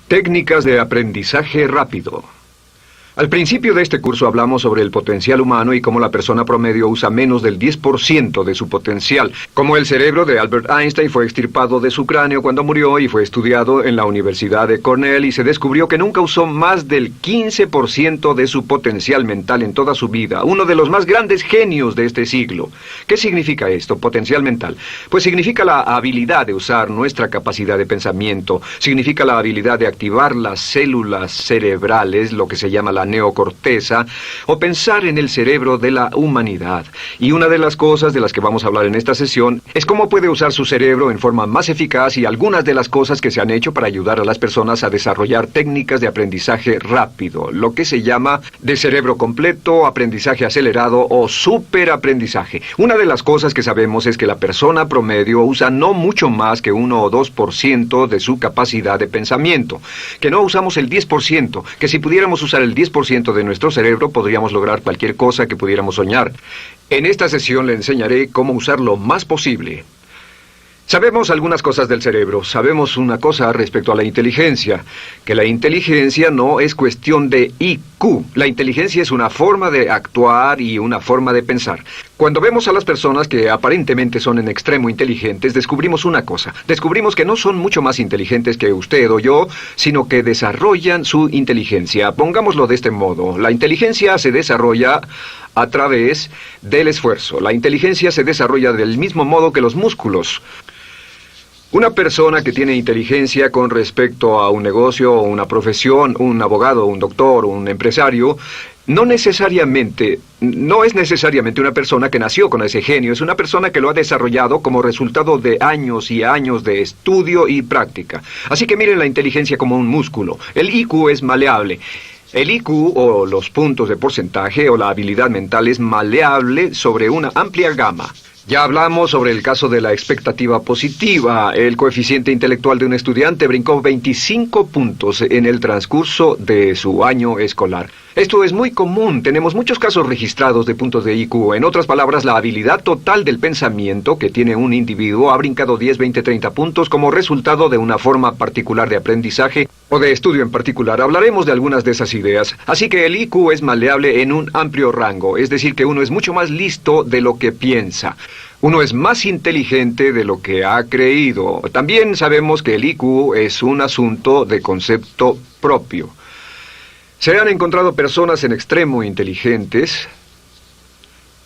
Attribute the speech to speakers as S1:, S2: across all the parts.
S1: Técnicas de aprendizaje rápido. Al principio de este curso hablamos sobre el potencial humano y cómo la persona promedio usa menos del 10% de su potencial. Como el cerebro de Albert Einstein fue extirpado de su cráneo cuando murió y fue estudiado en la Universidad de Cornell y se descubrió que nunca usó más del 15% de su potencial mental en toda su vida. Uno de los más grandes genios de este siglo. ¿Qué significa esto, potencial mental? Pues significa la habilidad de usar nuestra capacidad de pensamiento. Significa la habilidad de activar las células cerebrales, lo que se llama la neocorteza, o pensar en el cerebro de la humanidad. Y una de las cosas de las que vamos a hablar en esta sesión es cómo puede usar su cerebro en forma más eficaz y algunas de las cosas que se han hecho para ayudar a las personas a desarrollar técnicas de aprendizaje rápido, lo que se llama de cerebro completo, aprendizaje acelerado o superaprendizaje. Una de las cosas que sabemos es que la persona promedio usa no mucho más que 1 o 2% de su capacidad de pensamiento, que no usamos el 10%, que si pudiéramos usar el 10% de nuestro cerebro podríamos lograr cualquier cosa que pudiéramos soñar. En esta sesión le enseñaré cómo usar lo más posible. Sabemos algunas cosas del cerebro. Sabemos una cosa respecto a la inteligencia, que la inteligencia no es cuestión de IQ. La inteligencia es una forma de actuar y una forma de pensar. Cuando vemos a las personas que aparentemente son en extremo inteligentes, descubrimos una cosa. Descubrimos que no son mucho más inteligentes que usted o yo, sino que desarrollan su inteligencia. Pongámoslo de este modo. La inteligencia se desarrolla a través del esfuerzo. La inteligencia se desarrolla del mismo modo que los músculos. Una persona que tiene inteligencia con respecto a un negocio o una profesión, un abogado, un doctor, un empresario, no es necesariamente una persona que nació con ese genio, es una persona que lo ha desarrollado como resultado de años y años de estudio y práctica. Así que miren la inteligencia como un músculo. El IQ es maleable. El IQ, o los puntos de porcentaje, o la habilidad mental, es maleable sobre una amplia gama. Ya hablamos sobre el caso de la expectativa positiva. El coeficiente intelectual de un estudiante brincó 25 puntos en el transcurso de su año escolar. Esto es muy común. Tenemos muchos casos registrados de puntos de IQ. En otras palabras, la habilidad total del pensamiento que tiene un individuo ha brincado 10, 20, 30 puntos como resultado de una forma particular de aprendizaje o de estudio en particular. Hablaremos de algunas de esas ideas. Así que el IQ es maleable en un amplio rango, es decir, que uno es mucho más listo de lo que piensa. Uno es más inteligente de lo que ha creído. También sabemos que el IQ es un asunto de concepto propio. Se han encontrado personas en extremo inteligentes,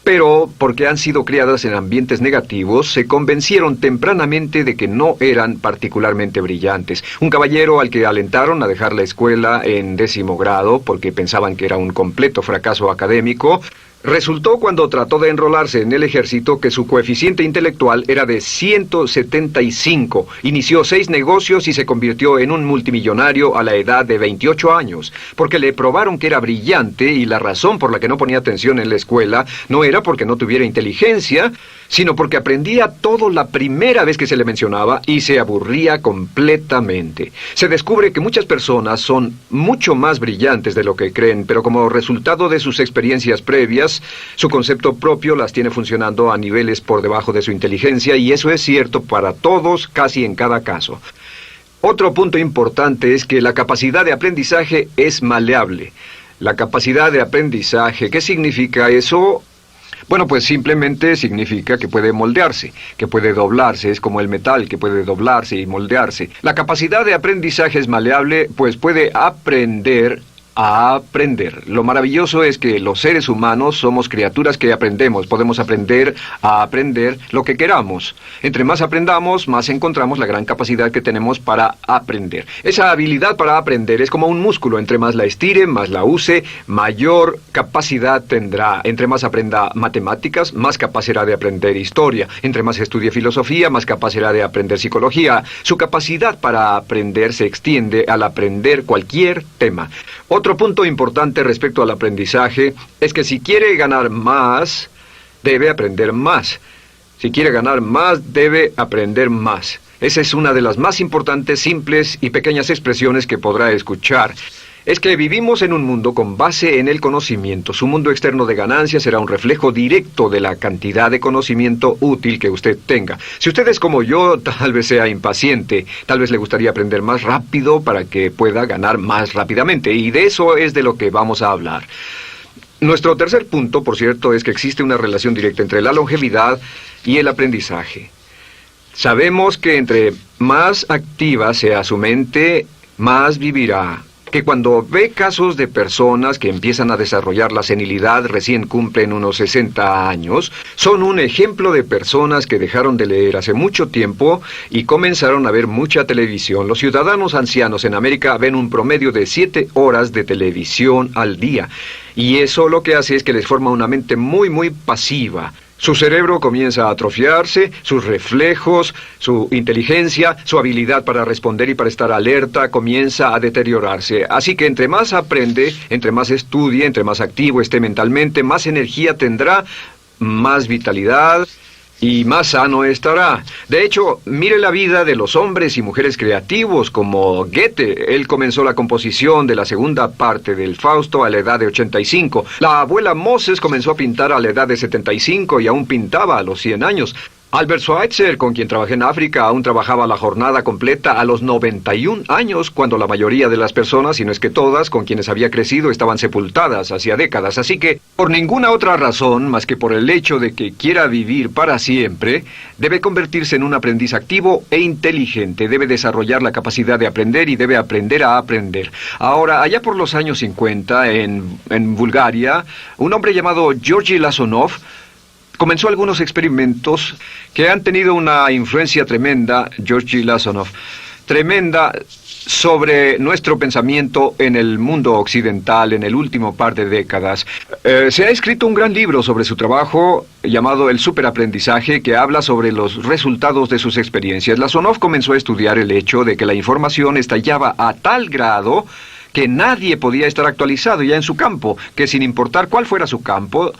S1: pero porque han sido criadas en ambientes negativos, se convencieron tempranamente de que no eran particularmente brillantes. Un caballero al que alentaron a dejar la escuela en 10º grado porque pensaban que era un completo fracaso académico, resultó cuando trató de enrolarse en el ejército que su coeficiente intelectual era de 175. Inició 6 negocios y se convirtió en un multimillonario a la edad de 28 años, porque le probaron que era brillante y la razón por la que no ponía atención en la escuela no era porque no tuviera inteligencia, sino porque aprendía todo la primera vez que se le mencionaba y se aburría completamente. Se descubre que muchas personas son mucho más brillantes de lo que creen, pero como resultado de sus experiencias previas, su concepto propio las tiene funcionando a niveles por debajo de su inteligencia, y eso es cierto para todos, casi en cada caso. Otro punto importante es que la capacidad de aprendizaje es maleable. La capacidad de aprendizaje, ¿qué significa eso? Bueno, pues simplemente significa que puede moldearse, que puede doblarse, es como el metal que puede doblarse y moldearse. La capacidad de aprendizaje es maleable, pues puede aprender a aprender. Lo maravilloso es que los seres humanos somos criaturas que aprendemos. Podemos aprender a aprender lo que queramos. Entre más aprendamos, más encontramos la gran capacidad que tenemos para aprender. Esa habilidad para aprender es como un músculo. Entre más la estire, más la use, mayor capacidad tendrá. Entre más aprenda matemáticas, más capaz será de aprender historia. Entre más estudie filosofía, más capaz será de aprender psicología. Su capacidad para aprender se extiende al aprender cualquier tema. Otro punto importante respecto al aprendizaje es que si quiere ganar más, debe aprender más. Si quiere ganar más, debe aprender más. Esa es una de las más importantes, simples y pequeñas expresiones que podrá escuchar. es que vivimos en un mundo con base en el conocimiento. Su mundo externo de ganancia será un reflejo directo de la cantidad de conocimiento útil que usted tenga. Si usted es como yo, tal vez sea impaciente, tal vez le gustaría aprender más rápido para que pueda ganar más rápidamente, y de eso es de lo que vamos a hablar. Nuestro tercer punto, por cierto, es que existe una relación directa entre la longevidad y el aprendizaje. Sabemos que entre más activa sea su mente, más vivirá. Que cuando ve casos de personas que empiezan a desarrollar la senilidad recién cumplen unos 60 años, son un ejemplo de personas que dejaron de leer hace mucho tiempo y comenzaron a ver mucha televisión. Los ciudadanos ancianos en América ven un promedio de 7 horas de televisión al día, y eso lo que hace es que les forma una mente muy pasiva. Su cerebro comienza a atrofiarse, sus reflejos, su inteligencia, su habilidad para responder y para estar alerta comienza a deteriorarse. Así que entre más aprende, entre más estudie, entre más activo esté mentalmente, más energía tendrá, más vitalidad y más sano estará. De hecho, mire la vida de los hombres y mujeres creativos como Goethe. Él comenzó la composición de la segunda parte del Fausto a la edad de 85. La abuela Moses comenzó a pintar a la edad de 75 y aún pintaba a los 100 años. Albert Schweitzer, con quien trabajé en África, aún trabajaba la jornada completa a los 91 años, cuando la mayoría de las personas, si no es que todas, con quienes había crecido, estaban sepultadas hacía décadas. Así que, por ninguna otra razón, más que por el hecho de que quiera vivir para siempre, debe convertirse en un aprendiz activo e inteligente. Debe desarrollar la capacidad de aprender y debe aprender a aprender. Ahora, allá por los años 50, en Bulgaria, un hombre llamado Georgi Lasonov comenzó algunos experimentos que han tenido una influencia tremenda, Georgi Lasonov, tremenda sobre nuestro pensamiento en el mundo occidental en el último par de décadas. Se ha escrito un gran libro sobre su trabajo llamado El Superaprendizaje, que habla sobre los resultados de sus experiencias. Lasonov comenzó a estudiar el hecho de que la información estallaba a tal grado que nadie podía estar actualizado ya en su campo, que sin importar cuál fuera su campo,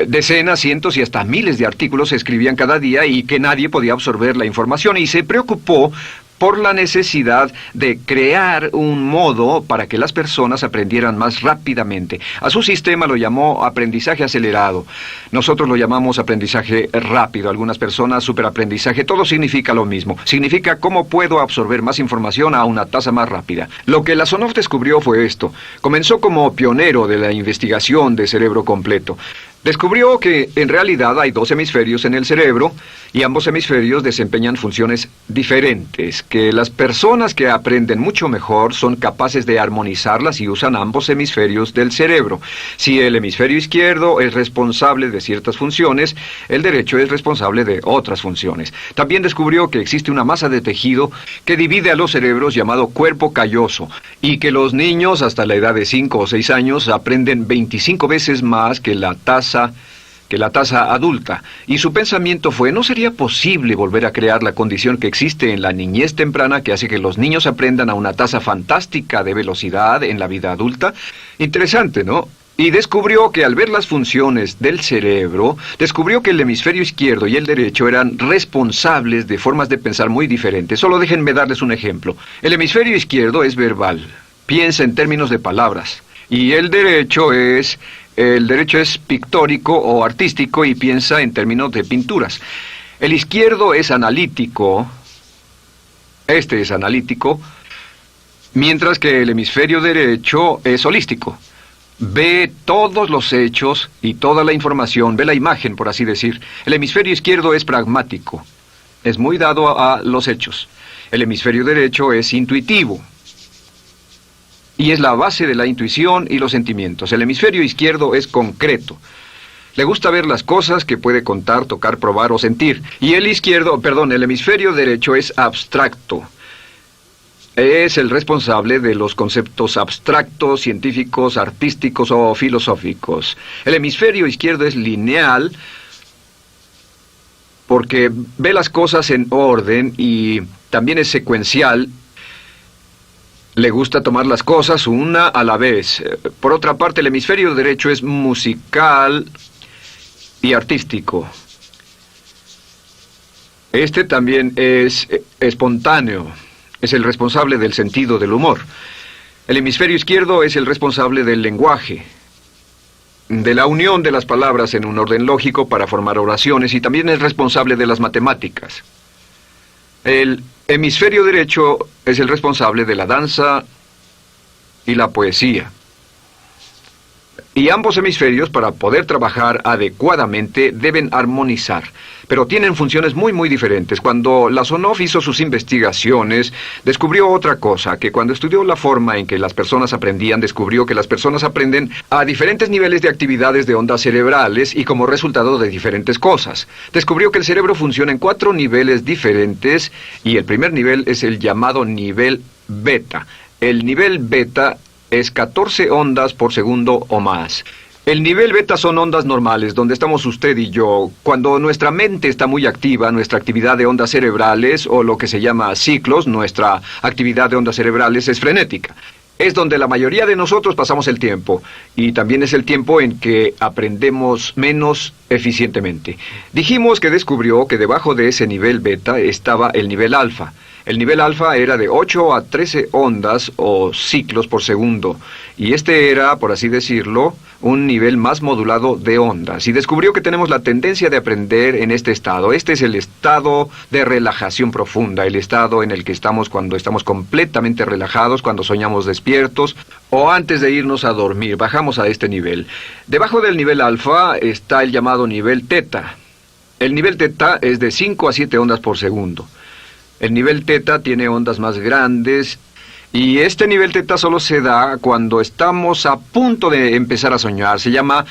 S1: decenas, cientos y hasta miles de artículos se escribían cada día y que nadie podía absorber la información, y se preocupó por la necesidad de crear un modo para que las personas aprendieran más rápidamente. A su sistema lo llamó aprendizaje acelerado. Nosotros lo llamamos aprendizaje rápido. Algunas personas superaprendizaje. Todo significa lo mismo. Significa cómo puedo absorber más información a una tasa más rápida. Lo que Lasonov descubrió fue esto. Comenzó como pionero de la investigación de cerebro completo. Descubrió que en realidad hay 2 hemisferios en el cerebro y ambos hemisferios desempeñan funciones diferentes, que las personas que aprenden mucho mejor son capaces de armonizarlas y usan ambos hemisferios del cerebro. Si el hemisferio izquierdo es responsable de ciertas funciones, el derecho es responsable de otras funciones. También descubrió que existe una masa de tejido que divide a los cerebros llamado cuerpo calloso, y que los niños hasta la edad de 5 o 6 años aprenden 25 veces más que la tasa adulta. Y su pensamiento fue: ¿no sería posible volver a crear la condición que existe en la niñez temprana que hace que los niños aprendan a una tasa fantástica de velocidad en la vida adulta? Interesante, ¿no? Y descubrió que al ver las funciones del cerebro, descubrió que el hemisferio izquierdo y el derecho eran responsables de formas de pensar muy diferentes. Solo déjenme darles un ejemplo. El hemisferio izquierdo es verbal, piensa en términos de palabras, y el derecho es pictórico o artístico y piensa en términos de pinturas. El izquierdo es analítico, este es analítico, mientras que el hemisferio derecho es holístico. Ve todos los hechos y toda la información, ve la imagen, por así decir. El hemisferio izquierdo es pragmático, es muy dado a los hechos. El hemisferio derecho es intuitivo, y es la base de la intuición y los sentimientos. El hemisferio izquierdo es concreto. Le gusta ver las cosas que puede contar, tocar, probar o sentir. Y el hemisferio derecho es abstracto. Es el responsable de los conceptos abstractos, científicos, artísticos o filosóficos. El hemisferio izquierdo es lineal porque ve las cosas en orden y también es secuencial. Le gusta tomar las cosas una a la vez. Por otra parte, el hemisferio derecho es musical y artístico. Este también es espontáneo. Es el responsable del sentido del humor. El hemisferio izquierdo es el responsable del lenguaje, de la unión de las palabras en un orden lógico para formar oraciones, y también es responsable de las matemáticas. El hemisferio derecho es el responsable de la danza y la poesía. Y ambos hemisferios, para poder trabajar adecuadamente, deben armonizar. Pero tienen funciones muy diferentes. Cuando Lasonov hizo sus investigaciones, descubrió otra cosa, que cuando estudió la forma en que las personas aprendían, descubrió que las personas aprenden a diferentes niveles de actividades de ondas cerebrales y como resultado de diferentes cosas. Descubrió que el cerebro funciona en 4 niveles diferentes, y el primer nivel es el llamado nivel beta. El nivel beta es 14 ondas por segundo o más. El nivel beta son ondas normales, donde estamos usted y yo. Cuando nuestra mente está muy activa, nuestra actividad de ondas cerebrales, o lo que se llama ciclos, nuestra actividad de ondas cerebrales es frenética. Es donde la mayoría de nosotros pasamos el tiempo, y también es el tiempo en que aprendemos menos eficientemente. Dijimos que descubrió que debajo de ese nivel beta estaba el nivel alfa. El nivel alfa era de 8 a 13 ondas o ciclos por segundo, y este era, por así decirlo, un nivel más modulado de ondas. Y descubrió que tenemos la tendencia de aprender en este estado. Este es el estado de relajación profunda, el estado en el que estamos cuando estamos completamente relajados, cuando soñamos despiertos, o antes de irnos a dormir. Bajamos a este nivel. Debajo del nivel alfa está el llamado nivel teta. El nivel teta es de 5 a 7 ondas por segundo. El nivel teta tiene ondas más grandes, y este nivel teta solo se da cuando estamos a punto de empezar a soñar. Se llama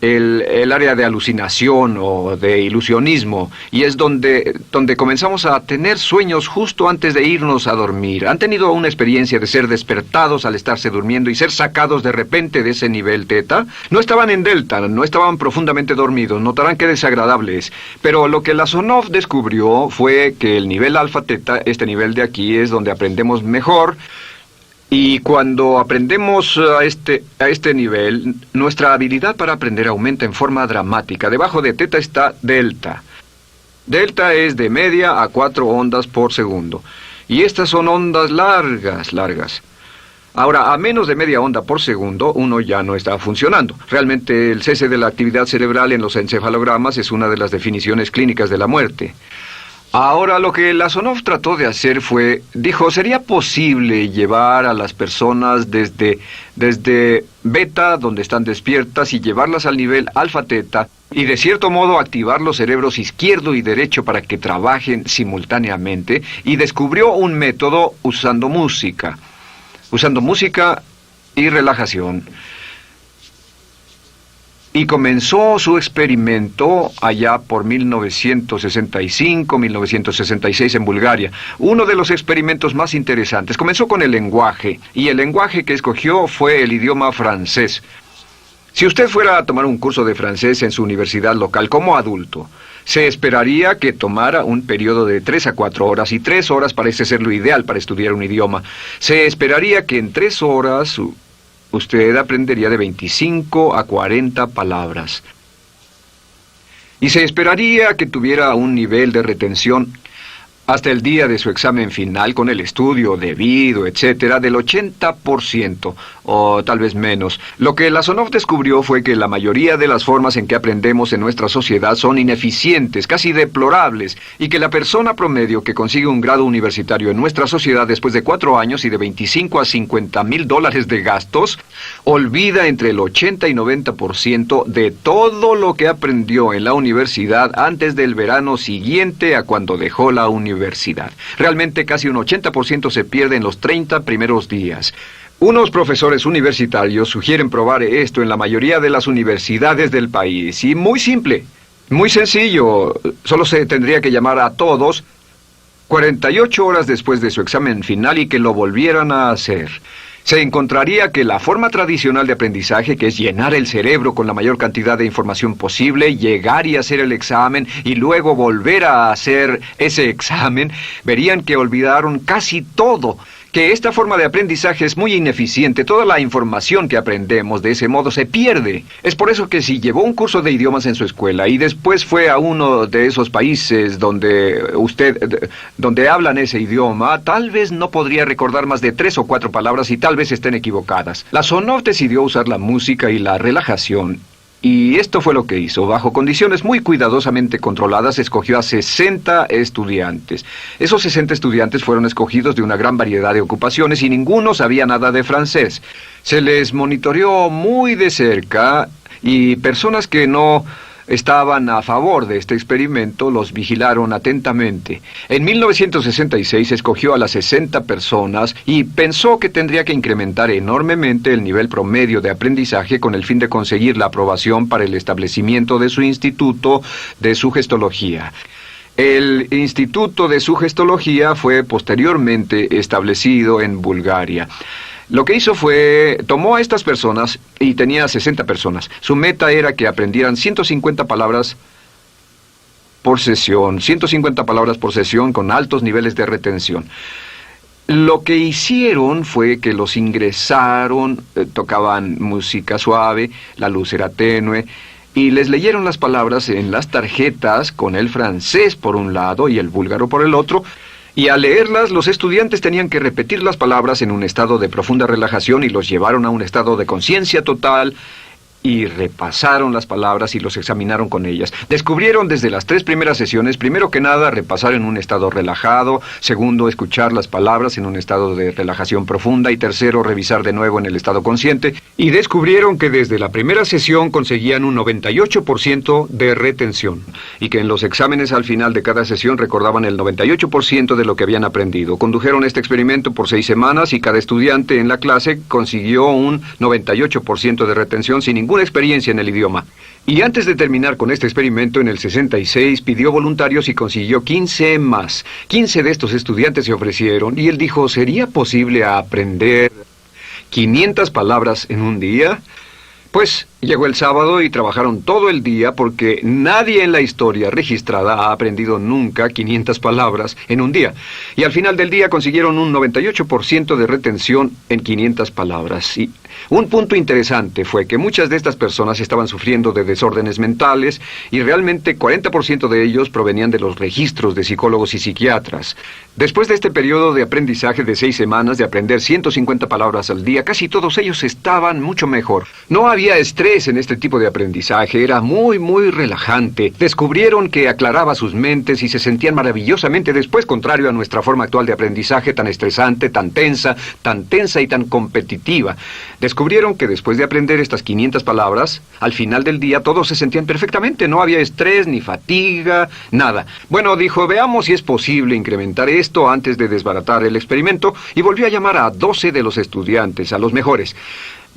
S1: el área de alucinación o de ilusionismo, y es donde comenzamos a tener sueños justo antes de irnos a dormir. ¿Han tenido una experiencia de ser despertados al estarse durmiendo y ser sacados de repente de ese nivel teta? No estaban en delta, no estaban profundamente dormidos. Notarán qué desagradable es. Pero lo que Lasonov descubrió fue que el nivel alfa teta, este nivel de aquí, es donde aprendemos mejor. Y cuando aprendemos a este nivel, nuestra habilidad para aprender aumenta en forma dramática. Debajo de teta está delta. Delta es de media a 4 ondas por segundo. Y estas son ondas largas. Ahora, a menos de media onda por segundo, uno ya no está funcionando. Realmente, el cese de la actividad cerebral en los encefalogramas es una de las definiciones clínicas de la muerte. Ahora, lo que Lasonov trató de hacer fue, dijo, ¿sería posible llevar a las personas desde beta, donde están despiertas, y llevarlas al nivel alfa-teta, y de cierto modo activar los cerebros izquierdo y derecho para que trabajen simultáneamente? Y descubrió un método usando música y relajación. Y comenzó su experimento allá por 1965, 1966 en Bulgaria. Uno de los experimentos más interesantes. Comenzó con el lenguaje, y el lenguaje que escogió fue el idioma francés. Si usted fuera a tomar un curso de francés en su universidad local como adulto, se esperaría que tomara un periodo de 3 a 4 horas, y 3 horas parece ser lo ideal para estudiar un idioma. Se esperaría que en 3 horas usted aprendería de 25 a 40 palabras. Y se esperaría que tuviera un nivel de retención hasta el día de su examen final, con el estudio debido, etcétera, del 80%, o tal vez menos. Lo que Lasonov descubrió fue que la mayoría de las formas en que aprendemos en nuestra sociedad son ineficientes, casi deplorables, y que la persona promedio que consigue un grado universitario en nuestra sociedad después de 4 años y de 25 a 50 mil dólares de gastos, olvida entre el 80 y 90% de todo lo que aprendió en la universidad antes del verano siguiente a cuando dejó la universidad. Realmente casi un 80% se pierde en los 30 primeros días. Unos profesores universitarios sugieren probar esto en la mayoría de las universidades del país. Y muy simple, muy sencillo. Solo se tendría que llamar a todos 48 horas después de su examen final y que lo volvieran a hacer. Se encontraría que la forma tradicional de aprendizaje, que es llenar el cerebro con la mayor cantidad de información posible, llegar y hacer el examen y luego volver a hacer ese examen, verían que olvidaron casi todo. que esta forma de aprendizaje es muy ineficiente. Toda la información que aprendemos de ese modo se pierde. Es por eso que si llevó un curso de idiomas en su escuela y después fue a uno de esos países donde hablan ese idioma, tal vez no podría recordar más de 3 o 4 palabras y tal vez estén equivocadas. La Sonov decidió usar la música y la relajación. Y esto fue lo que hizo. Bajo condiciones muy cuidadosamente controladas, escogió a 60 estudiantes. Esos 60 estudiantes fueron escogidos de una gran variedad de ocupaciones y ninguno sabía nada de francés. Se les monitoreó muy de cerca y personas que no estaban a favor de este experimento los vigilaron atentamente. En 1966 escogió a las 60 personas y pensó que tendría que incrementar enormemente el nivel promedio de aprendizaje con el fin de conseguir la aprobación para el establecimiento de su instituto de sugestología. El Instituto de Sugestología fue posteriormente establecido en Bulgaria. Lo que hizo fue, tomó a estas personas, y tenía 60 personas. Su meta era que aprendieran 150 palabras por sesión, 150 palabras por sesión con altos niveles de retención. Lo que hicieron fue que los ingresaron, tocaban música suave, la luz era tenue, y les leyeron las palabras en las tarjetas con el francés por un lado y el búlgaro por el otro. Y al leerlas, los estudiantes tenían que repetir las palabras en un estado de profunda relajación y los llevaron a un estado de conciencia total y repasaron las palabras y los examinaron con ellas. Descubrieron desde las 3 primeras sesiones, primero que nada, repasar en un estado relajado, segundo, escuchar las palabras en un estado de relajación profunda y tercero, revisar de nuevo en el estado consciente. Y descubrieron que desde la primera sesión conseguían un 98% de retención y que en los exámenes al final de cada sesión recordaban el 98% de lo que habían aprendido. Condujeron este experimento por 6 semanas y cada estudiante en la clase consiguió un 98% de retención sin ninguna experiencia en el idioma. Y antes de terminar con este experimento, en el 66 pidió voluntarios y consiguió 15 más. 15 de estos estudiantes se ofrecieron y él dijo, ¿sería posible aprender 500 palabras en un día? Pues llegó el sábado y trabajaron todo el día porque nadie en la historia registrada ha aprendido nunca 500 palabras en un día. Y al final del día consiguieron un 98% de retención en 500 palabras. Y un punto interesante fue que muchas de estas personas estaban sufriendo de desórdenes mentales y realmente 40% de ellos provenían de los registros de psicólogos y psiquiatras. Después de este periodo de aprendizaje de 6 semanas de aprender 150 palabras al día, casi todos ellos estaban mucho mejor. No había estrés en este tipo de aprendizaje, era muy relajante. Descubrieron que aclaraba sus mentes y se sentían maravillosamente después, contrario a nuestra forma actual de aprendizaje tan estresante, tan tensa y tan competitiva. Descubrieron que después de aprender estas 500 palabras, al final del día todos se sentían perfectamente, no había estrés ni fatiga, nada. Bueno, dijo, veamos si es posible incrementar esto antes de desbaratar el experimento, y volvió a llamar a 12 de los estudiantes, a los mejores.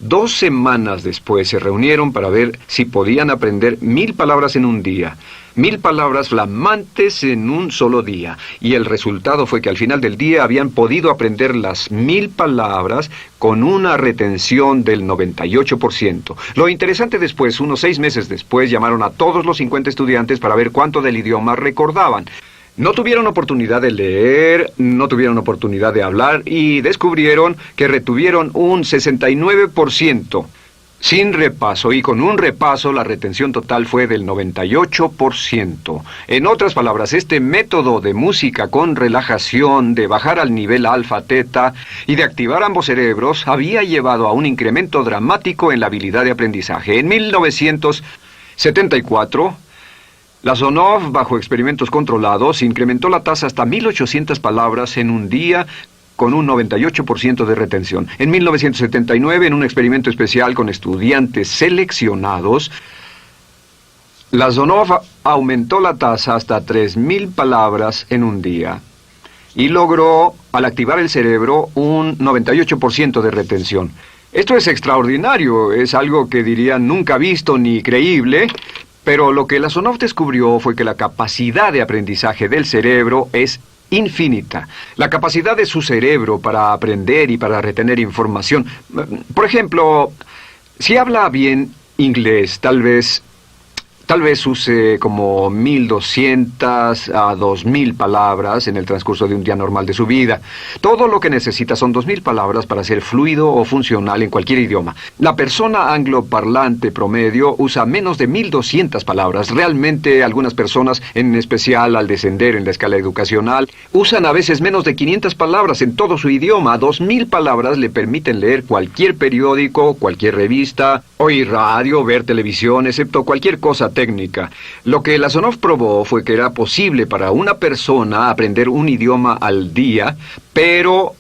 S1: 2 semanas después se reunieron para ver si podían aprender 1000 palabras en un día. 1000 palabras flamantes en un solo día. Y el resultado fue que al final del día habían podido aprender las 1000 palabras con una retención del 98%. Lo interesante después, unos 6 meses después, llamaron a todos los 50 estudiantes para ver cuánto del idioma recordaban. No tuvieron oportunidad de leer, no tuvieron oportunidad de hablar y descubrieron que retuvieron un 69%. Sin repaso, y con un repaso la retención total fue del 98%. En otras palabras, este método de música con relajación, de bajar al nivel alfa-teta y de activar ambos cerebros, había llevado a un incremento dramático en la habilidad de aprendizaje. En 1974... la Sonov, bajo experimentos controlados, incrementó la tasa hasta 1800 palabras en un día con un 98% de retención. En 1979, en un experimento especial con estudiantes seleccionados, la Sonov aumentó la tasa hasta 3000 palabras en un día y logró, al activar el cerebro, un 98% de retención. Esto es extraordinario, es algo que dirían nunca visto ni creíble. Pero lo que la Sonov descubrió fue que la capacidad de aprendizaje del cerebro es infinita. La capacidad de su cerebro para aprender y para retener información. Por ejemplo, si habla bien inglés, tal vez Tal vez use como 1,200 a 2,000 palabras en el transcurso de un día normal de su vida. Todo lo que necesita son 2,000 palabras para ser fluido o funcional en cualquier idioma. La persona angloparlante promedio usa menos de 1,200 palabras. Realmente algunas personas, en especial al descender en la escala educacional, usan a veces menos de 500 palabras en todo su idioma. 2,000 palabras le permiten leer cualquier periódico, cualquier revista, oír radio, ver televisión, excepto cualquier cosa técnica. Lo que Lazarov probó fue que era posible para una persona aprender un idioma al día, pero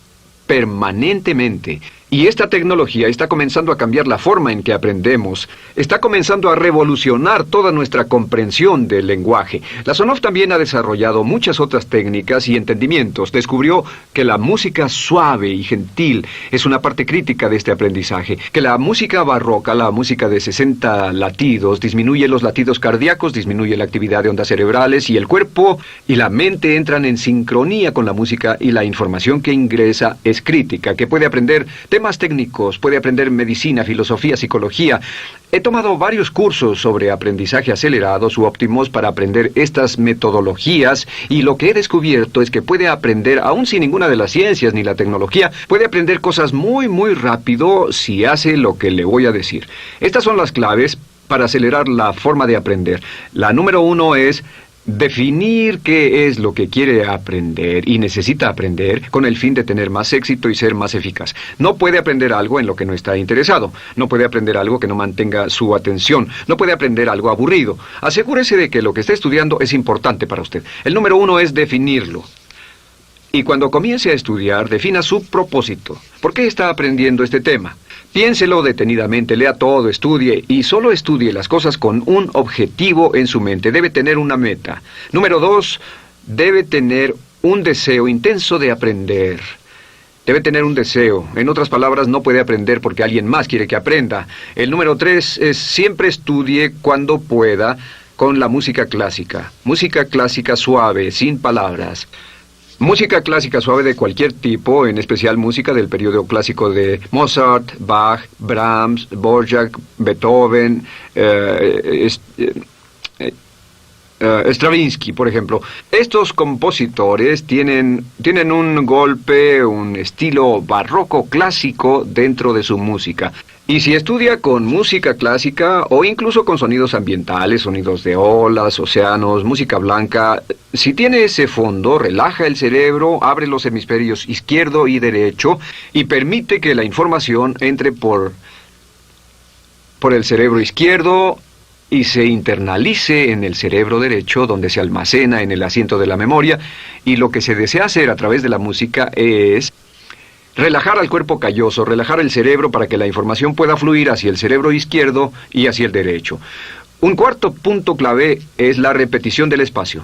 S1: permanentemente. Y esta tecnología está comenzando a cambiar la forma en que aprendemos. Está comenzando a revolucionar toda nuestra comprensión del lenguaje. Lazarov también ha desarrollado muchas otras técnicas y entendimientos. Descubrió que la música suave y gentil es una parte crítica de este aprendizaje. Que la música barroca, la música de 60 latidos, disminuye los latidos cardíacos, disminuye la actividad de ondas cerebrales y el cuerpo y la mente entran en sincronía con la música y la información que ingresa es crítica, que puede aprender temas técnicos, puede aprender medicina, filosofía, psicología. He tomado varios cursos sobre aprendizaje acelerado, u Optimus, para aprender estas metodologías, y lo que he descubierto es que puede aprender, aún sin ninguna de las ciencias ni la tecnología, puede aprender cosas muy rápido si hace lo que le voy a decir. Estas son las claves para acelerar la forma de aprender. La número 1 es definir qué es lo que quiere aprender y necesita aprender con el fin de tener más éxito y ser más eficaz. No puede aprender algo en lo que no está interesado. No puede aprender algo que no mantenga su atención. No puede aprender algo aburrido. Asegúrese de que lo que está estudiando es importante para usted. El número 1 es definirlo. Y cuando comience a estudiar, defina su propósito. ¿Por qué está aprendiendo este tema? Piénselo detenidamente, lea todo, estudie, y solo estudie las cosas con un objetivo en su mente. Debe tener una meta. Número 2, debe tener un deseo intenso de aprender. Debe tener un deseo. En otras palabras, no puede aprender porque alguien más quiere que aprenda. El número 3 es siempre estudie cuando pueda con la música clásica. Música clásica suave, sin palabras. Música clásica suave de cualquier tipo, en especial música del periodo clásico de Mozart, Bach, Brahms, Dvorak, Beethoven, Stravinsky, por ejemplo. Estos compositores tienen un golpe, un estilo barroco clásico dentro de su música. Y si estudia con música clásica o incluso con sonidos ambientales, sonidos de olas, océanos, música blanca, si tiene ese fondo, relaja el cerebro, abre los hemisferios izquierdo y derecho y permite que la información entre por el cerebro izquierdo y se internalice en el cerebro derecho, donde se almacena en el asiento de la memoria, y lo que se desea hacer a través de la música es relajar al cuerpo calloso, relajar el cerebro para que la información pueda fluir hacia el cerebro izquierdo y hacia el derecho. Un cuarto punto clave es la repetición del espacio.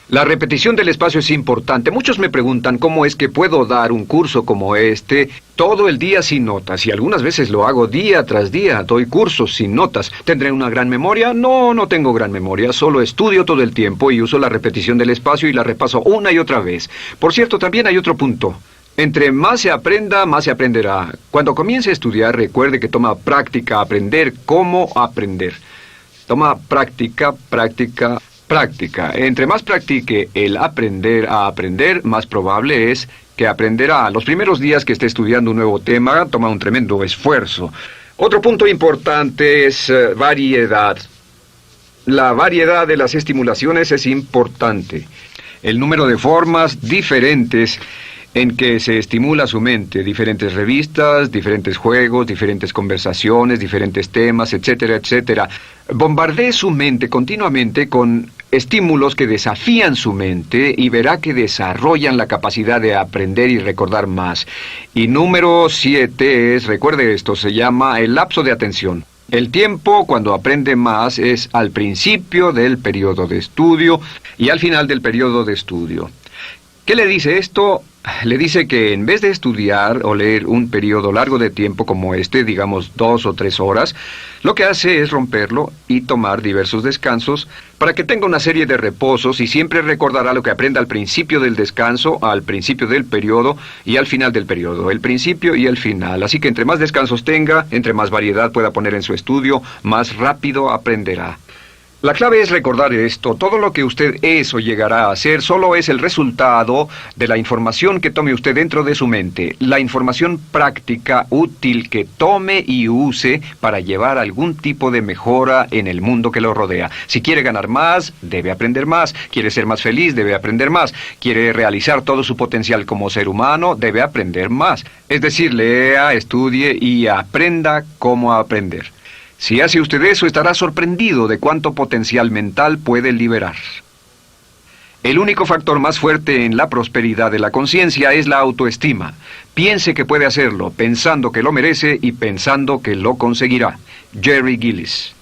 S1: La repetición del espacio es importante. Muchos me preguntan cómo es que puedo dar un curso como este todo el día sin notas, y algunas veces lo hago día tras día, doy cursos sin notas. ¿Tendré una gran memoria? No, no tengo gran memoria, solo estudio todo el tiempo y uso la repetición del espacio y la repaso una y otra vez. Por cierto, también hay otro punto. Entre más se aprenda, más se aprenderá. Cuando comience a estudiar, recuerde que toma práctica aprender cómo aprender. Toma práctica. Entre más practique el aprender a aprender, más probable es que aprenderá. Los primeros días que esté estudiando un nuevo tema, toma un tremendo esfuerzo. Otro punto importante es variedad. La variedad de las estimulaciones es importante. El número de formas diferentes en que se estimula su mente, diferentes revistas, diferentes juegos, diferentes conversaciones, diferentes temas, etcétera, etcétera. Bombardee su mente continuamente con estímulos que desafían su mente y verá que desarrollan la capacidad de aprender y recordar más. Y número 7 es, recuerde esto, se llama el lapso de atención. El tiempo, cuando aprende más, es al principio del periodo de estudio y al final del periodo de estudio. ¿Qué le dice esto? Le dice que en vez de estudiar o leer un periodo largo de tiempo como este, digamos 2 o 3 horas, lo que hace es romperlo y tomar diversos descansos para que tenga una serie de reposos y siempre recordará lo que aprenda al principio del descanso, al principio del periodo y al final del periodo, el principio y el final. Así que entre más descansos tenga, entre más variedad pueda poner en su estudio, más rápido aprenderá. La clave es recordar esto: todo lo que usted es o llegará a hacer solo es el resultado de la información que tome usted dentro de su mente, la información práctica, útil que tome y use para llevar algún tipo de mejora en el mundo que lo rodea. Si quiere ganar más, debe aprender más. Quiere ser más feliz, debe aprender más. Quiere realizar todo su potencial como ser humano, debe aprender más. Es decir, lea, estudie y aprenda cómo aprender. Si hace usted eso, estará sorprendido de cuánto potencial mental puede liberar. El único factor más fuerte en la prosperidad de la conciencia es la autoestima. Piense que puede hacerlo, pensando que lo merece y pensando que lo conseguirá. Jerry Gillis.